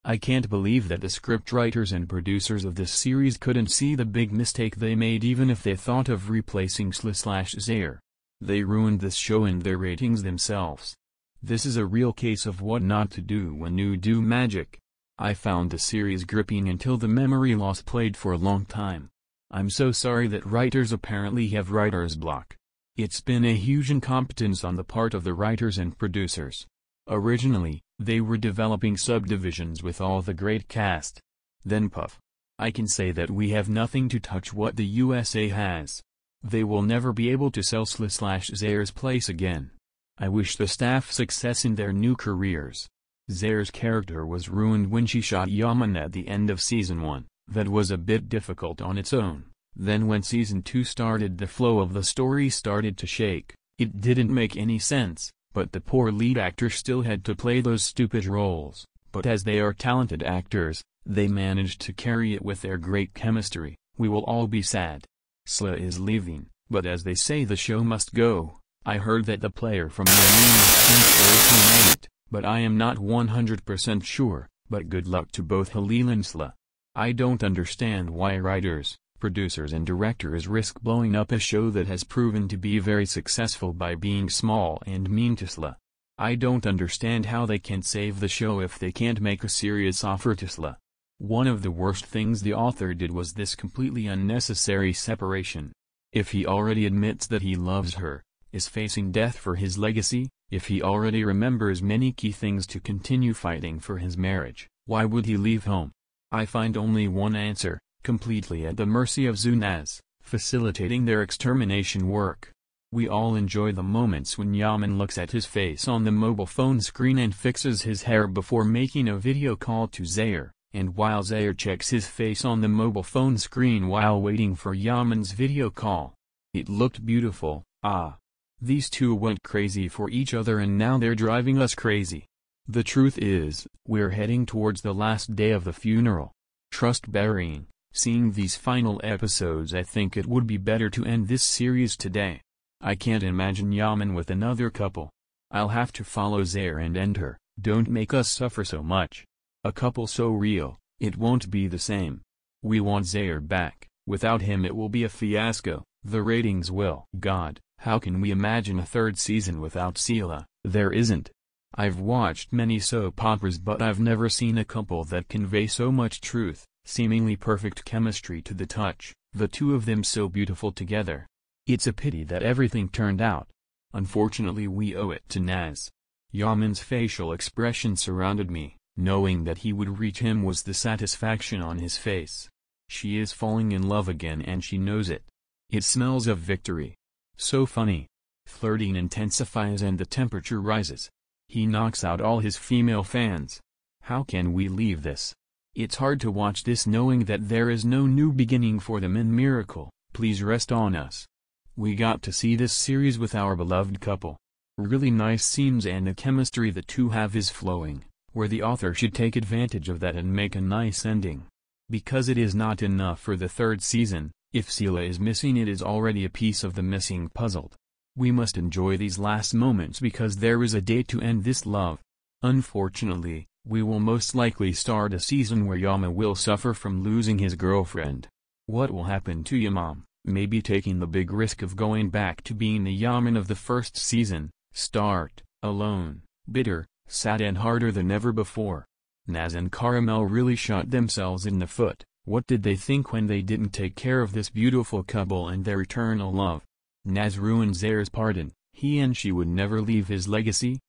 I can't believe that the scriptwriters and producers of this series couldn't see the big mistake they made even if they thought of replacing Sıla/Seher. They ruined this show and their ratings themselves. This is a real case of what not to do when you do magic. I found the series gripping until the memory loss played for a long time. I'm so sorry that writers apparently have writer's block. It's been a huge incompetence on the part of the writers and producers. Originally, they were developing subdivisions with all the great cast. Then puff. I can say that we have nothing to touch what the USA has. They will never be able to sell Sıla/Seher's place again. I wish the staff success in their new careers. Seher's character was ruined when she shot Yaman at the end of season 1, that was a bit difficult on its own. Then when season 2 started, the flow of the story started to shake. It didn't make any sense, but the poor lead actor still had to play those stupid roles. But as they are talented actors, they managed to carry it with their great chemistry. We will all be sad. Sıla is leaving, but as they say the show must go. I heard that the player from Yaman was transferred to Emanet, but I am not 100% sure, but good luck to both Halil and Sıla. I don't understand why writers, producers and directors risk blowing up a show that has proven to be very successful by being small and mean to Sıla. I don't understand how they can save the show if they can't make a serious offer to Sıla. One of the worst things the author did was this completely unnecessary separation. If he already admits that he loves her, is facing death for his legacy, if he already remembers many key things to continue fighting for his marriage, why would he leave home? I find only one answer: completely at the mercy of Zunaz, facilitating their extermination work. We all enjoy the moments when Yaman looks at his face on the mobile phone screen and fixes his hair before making a video call to Seher, and while Seher checks his face on the mobile phone screen while waiting for Yaman's video call. It looked beautiful. These two went crazy for each other and now they're driving us crazy. The truth is, we're heading towards the last day of the funeral. Trust burying. Seeing these final episodes, I think it would be better to end this series today. I can't imagine Yaman with another couple. I'll have to follow Seher and end her. Don't make us suffer so much. A couple so real, it won't be the same. We want Seher back. Without him it will be a fiasco. The ratings will. God, how can we imagine a third season without Sıla? There isn't. I've watched many soap operas but I've never seen a couple that convey so much truth, seemingly perfect chemistry to the touch, the two of them so beautiful together. It's a pity that everything turned out. Unfortunately we owe it to Naz. Yaman's facial expression surrounded me, knowing that he would reach him was the satisfaction on his face. She is falling in love again and she knows it. It smells of victory. So funny. Flirting intensifies and the temperature rises. He knocks out all his female fans. How can we leave this? It's hard to watch this knowing that there is no new beginning for them in Miracle. Please rest on us. We got to see this series with our beloved couple. Really nice scenes and the chemistry the two have is flowing, where the author should take advantage of that and make a nice ending. Because it is not enough for the third season, if Sıla is missing it is already a piece of the missing puzzle. We must enjoy these last moments because there is a day to end this love. Unfortunately, we will most likely start a season where Yaman will suffer from losing his girlfriend. What will happen to Yaman? Maybe taking the big risk of going back to being the Yaman of the first season, start, alone, bitter, sad and harder than ever before. Naz and Caramel really shot themselves in the foot. What did they think when they didn't take care of this beautiful couple and their eternal love? Naz ruined Seher's pardon. He and she would never leave his legacy.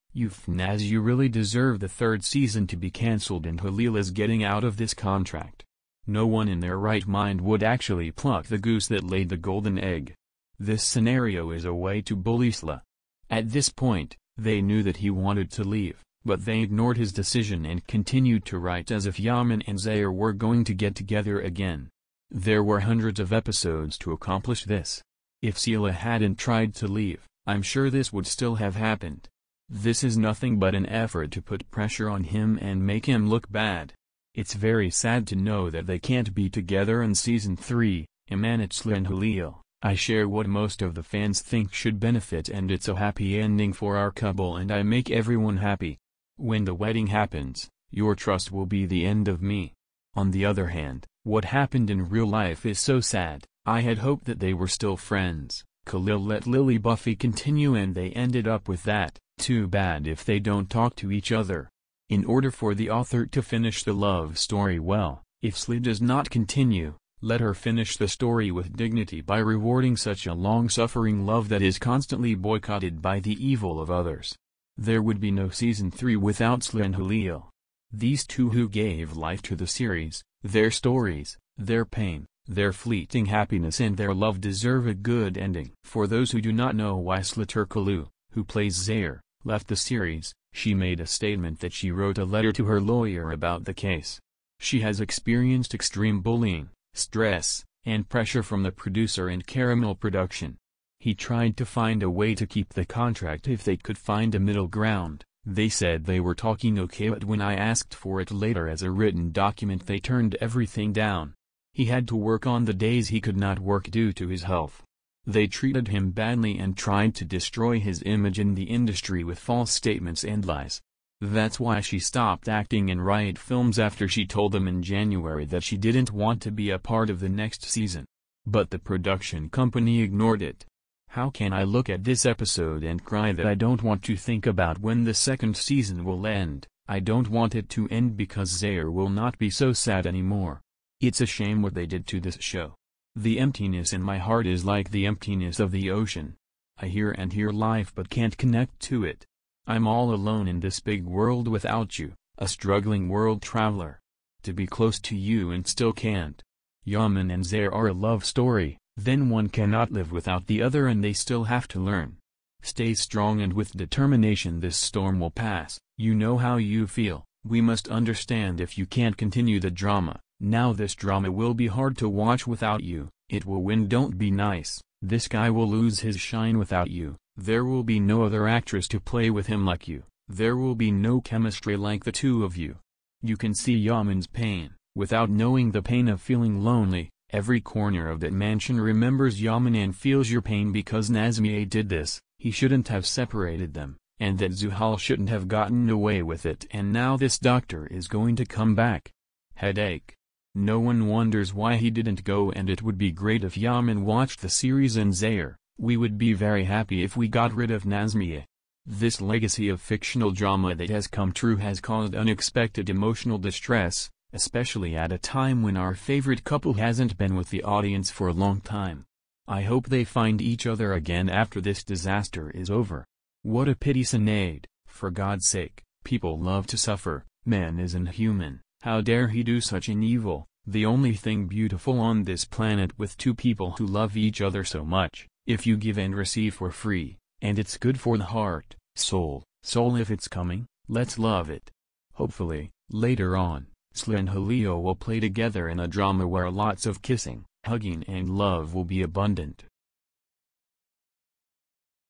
Naz, you really deserve the third season to be cancelled and Halil is getting out of this contract. No one in their right mind would actually pluck the goose that laid the golden egg. This scenario is a way to bully Sıla. At this point, they knew that he wanted to leave, but they ignored his decision and continued to write as if Yaman and Seher were going to get together again. There were hundreds of episodes to accomplish this. If Sıla hadn't tried to leave, I'm sure this would still have happened. This is nothing but an effort to put pressure on him and make him look bad. It's very sad to know that they can't be together in Season 3, Emanet Sıla and Halil. I share what most of the fans think should benefit and it's a happy ending for our couple and I make everyone happy. When the wedding happens, Your trust will be the end of me. On the other hand, what happened in real life is so sad. I had hoped that they were still friends. Khalil let Lily Buffy continue and they ended up with that. Too bad if they don't talk to each other. In order for the author to finish the love story well, if Sıla does not continue, let her finish the story with dignity by rewarding such a long-suffering love that is constantly boycotted by the evil of others. There would be no season 3 without Sıla and Halil. These two who gave life to the series, their stories, their pain, their fleeting happiness and their love deserve a good ending. For those who do not know why Sıla Türkoğlu, who plays Seher, left the series, she made a statement that she wrote a letter to her lawyer about the case. She has experienced extreme bullying, stress, and pressure from the producer and Caramel Production. He tried to find a way to keep the contract if they could find a middle ground. They said they were talking okay, but when I asked for it later as a written document they turned everything down. He had to work on the days he could not work due to his health. They treated him badly and tried to destroy his image in the industry with false statements and lies. That's why she stopped acting in Riot films after she told them in January that she didn't want to be a part of the next season. But the production company ignored it. How can I look at this episode and cry that I don't want to think about when the second season will end? I don't want it to end because Seher will not be so sad anymore. It's a shame what they did to this show. The emptiness in my heart is like the emptiness of the ocean. I hear life but can't connect to it. I'm all alone in this big world without you, a struggling world traveler. To be close to you and still can't. Yaman and Seher are a love story, then one cannot live without the other and they still have to learn. Stay strong and with determination this storm will pass. You know how you feel. We must understand if you can't continue the drama. Now this drama will be hard to watch without you. It will win. Don't be nice. This guy will lose his shine without you. There will be no other actress to play with him like you. There will be no chemistry like the two of you. You can see Yaman's pain, without knowing the pain of feeling lonely. Every corner of that mansion remembers Yaman and feels your pain because Nazmiye did this. He shouldn't have separated them, and that Zuhal shouldn't have gotten away with it, and now this doctor is going to come back. Headache. No one wonders why he didn't go, and it would be great if Yaman watched the series and Seher. We would be very happy if we got rid of Nazmiye. This legacy of fictional drama that has come true has caused unexpected emotional distress, especially at a time when our favorite couple hasn't been with the audience for a long time. I hope they find each other again after this disaster is over. What a pity, Sinead. For God's sake, people love to suffer. Man is inhuman. How dare he do such an evil? The only thing beautiful on this planet with two people who love each other so much, if you give and receive for free, and it's good for the heart, soul if it's coming, let's love it. Hopefully, later on, Sıla and Halil will play together in a drama where lots of kissing, hugging and love will be abundant.